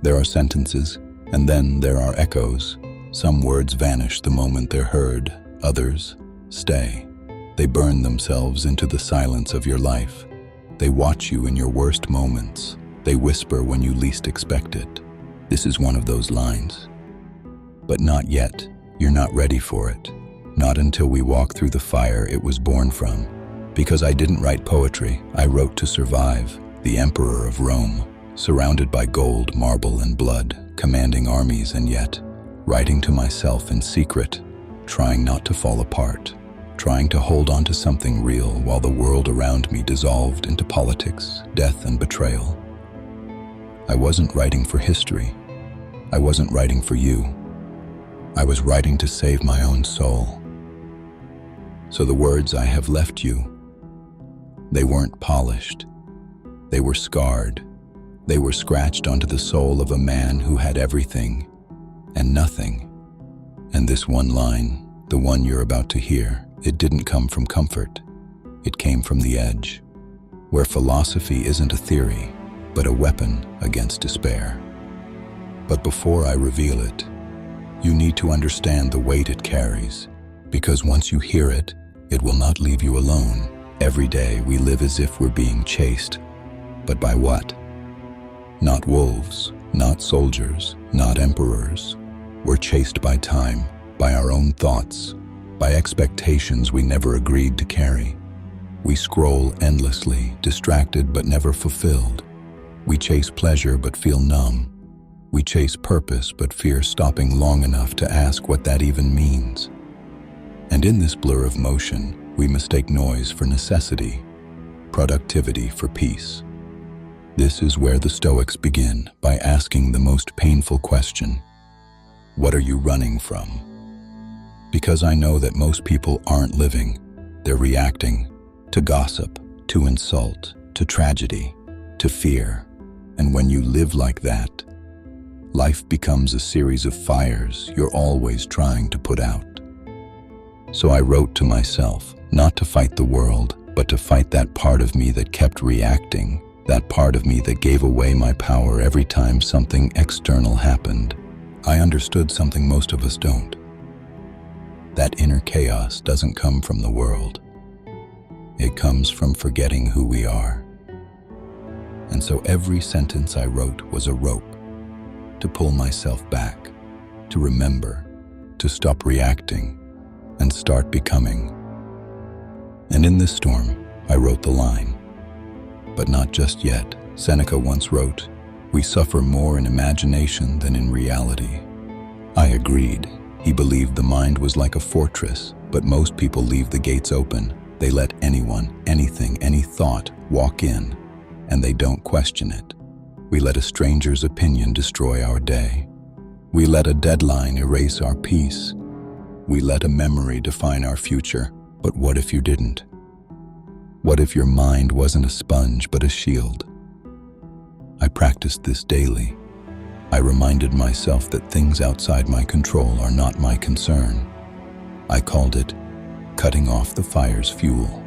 There are sentences, and then there are echoes. Some words vanish the moment they're heard, others stay. They burn themselves into the silence of your life. They watch you in your worst moments. They whisper when you least expect it. This is one of those lines. But not yet. You're not ready for it. Not until we walk through the fire it was born from. Because I didn't write poetry, I wrote to survive. The Emperor of Rome, surrounded by gold, marble, and blood, commanding armies, and yet writing to myself in secret, trying not to fall apart, trying to hold on to something real while the world around me dissolved into politics, death, and betrayal. I wasn't writing for history. I wasn't writing for you. I was writing to save my own soul. So the words I have left you, they weren't polished. They were scarred. They were scratched onto the soul of a man who had everything and nothing. And this one line, the one you're about to hear, it didn't come from comfort. It came from the edge, where philosophy isn't a theory, but a weapon against despair. But before I reveal it, you need to understand the weight it carries, because once you hear it, it will not leave you alone. Every day we live as if we're being chased. But by what? Not wolves, not soldiers, not emperors. We're chased by time, by our own thoughts, by expectations we never agreed to carry. We scroll endlessly, distracted but never fulfilled. We chase pleasure but feel numb. We chase purpose but fear stopping long enough to ask what that even means. And in this blur of motion, we mistake noise for necessity, productivity for peace. This is where the Stoics begin, by asking the most painful question. What are you running from? Because I know that most people aren't living. They're reacting to gossip, to insult, to tragedy, to fear. And when you live like that, life becomes a series of fires you're always trying to put out. So I wrote to myself, not to fight the world, but to fight that part of me that kept reacting, that part of me that gave away my power every time something external happened. I understood something most of us don't. That inner chaos doesn't come from the world. It comes from forgetting who we are. And so every sentence I wrote was a rope to pull myself back, to remember, to stop reacting, and start becoming. And in this storm, I wrote the line. But not just yet. Seneca once wrote, "We suffer more in imagination than in reality." I agreed. He believed the mind was like a fortress, but most people leave the gates open. They let anyone, anything, any thought walk in, and they don't question it. We let a stranger's opinion destroy our day. We let a deadline erase our peace. We let a memory define our future. But what if you didn't? What if your mind wasn't a sponge but a shield? I practiced this daily. I reminded myself that things outside my control are not my concern. I called it cutting off the fire's fuel.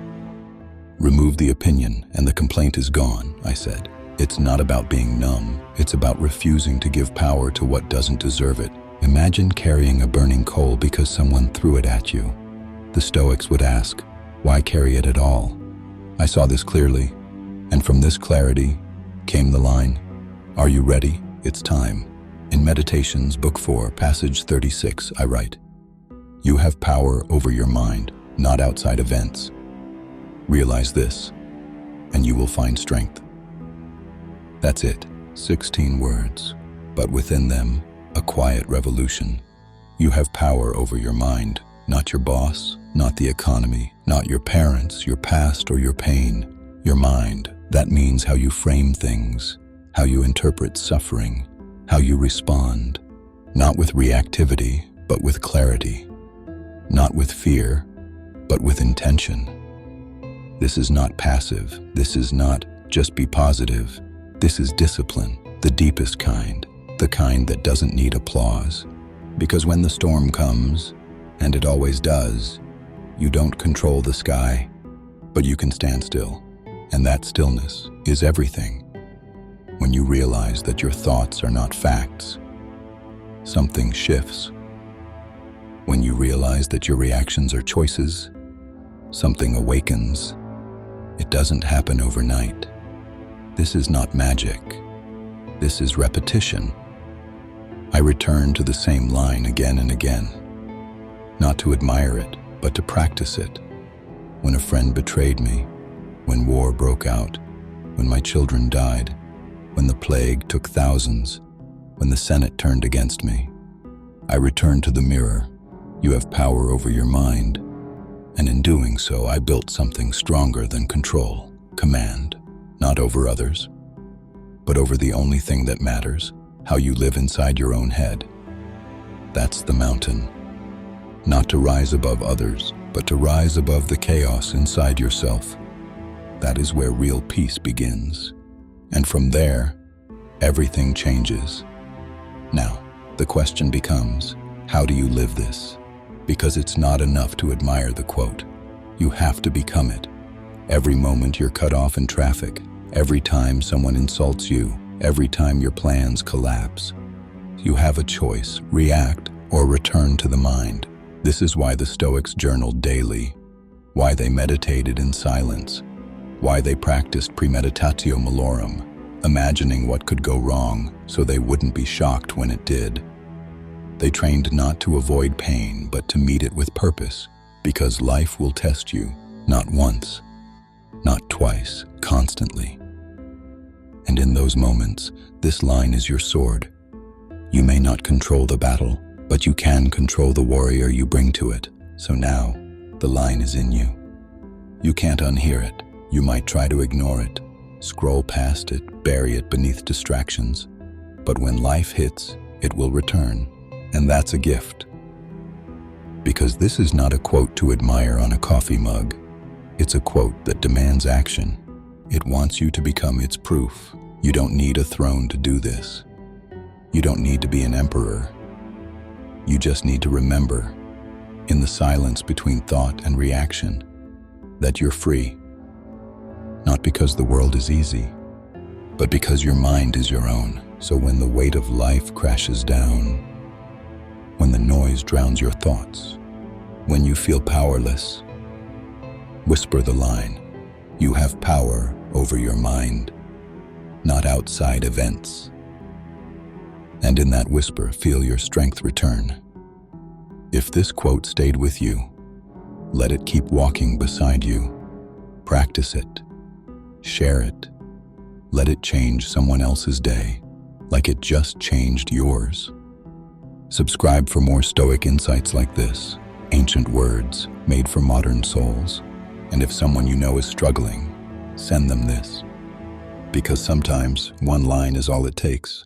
Remove the opinion and the complaint is gone, I said. It's not about being numb. It's about refusing to give power to what doesn't deserve it. Imagine carrying a burning coal because someone threw it at you. The Stoics would ask, why carry it at all? I saw this clearly, and from this clarity came the line, "Are you ready? It's time." In Meditations, Book 4, Passage 36, I write, "You have power over your mind, not outside events. Realize this, and you will find strength." That's it, 16 words, but within them, a quiet revolution. You have power over your mind, not your boss, not the economy, not your parents, your past, or your pain. Your mind. That means how you frame things, how you interpret suffering, how you respond, not with reactivity, but with clarity, not with fear, but with intention. This is not passive. This is not just be positive. This is discipline, the deepest kind, the kind that doesn't need applause. Because when the storm comes, and it always does, you don't control the sky, but you can stand still. And that stillness is everything. When you realize that your thoughts are not facts, something shifts. When you realize that your reactions are choices, something awakens. It doesn't happen overnight. This is not magic. This is repetition. I return to the same line again and again, not to admire it, but to practice it. When a friend betrayed me, when war broke out, when my children died, when the plague took thousands, when the Senate turned against me, I returned to the mirror. You have power over your mind, and in doing so, I built something stronger than control, command, not over others, but over the only thing that matters, how you live inside your own head. That's the mountain. Not to rise above others, but to rise above the chaos inside yourself. That is where real peace begins. And from there, everything changes. Now, the question becomes, how do you live this? Because it's not enough to admire the quote. You have to become it. Every moment you're cut off in traffic, every time someone insults you, every time your plans collapse, you have a choice: react or return to the mind. This is why the Stoics journaled daily, why they meditated in silence, why they practiced premeditatio malorum, imagining what could go wrong so they wouldn't be shocked when it did. They trained not to avoid pain, but to meet it with purpose, because life will test you, not once, not twice, constantly. And in those moments, this line is your sword. You may not control the battle, but you can control the warrior you bring to it. So now, the line is in you. You can't unhear it. You might try to ignore it, scroll past it, bury it beneath distractions. But when life hits, it will return. And that's a gift. Because this is not a quote to admire on a coffee mug. It's a quote that demands action. It wants you to become its proof. You don't need a throne to do this. You don't need to be an emperor. You just need to remember, in the silence between thought and reaction, that you're free. Not because the world is easy, but because your mind is your own. So when the weight of life crashes down, when the noise drowns your thoughts, when you feel powerless, whisper the line: you have power over your mind, not outside events. And in that whisper, feel your strength return. If this quote stayed with you, let it keep walking beside you. Practice it. Share it. Let it change someone else's day, like it just changed yours. Subscribe for more Stoic insights like this, ancient words made for modern souls. And if someone you know is struggling, send them this. Because sometimes one line is all it takes.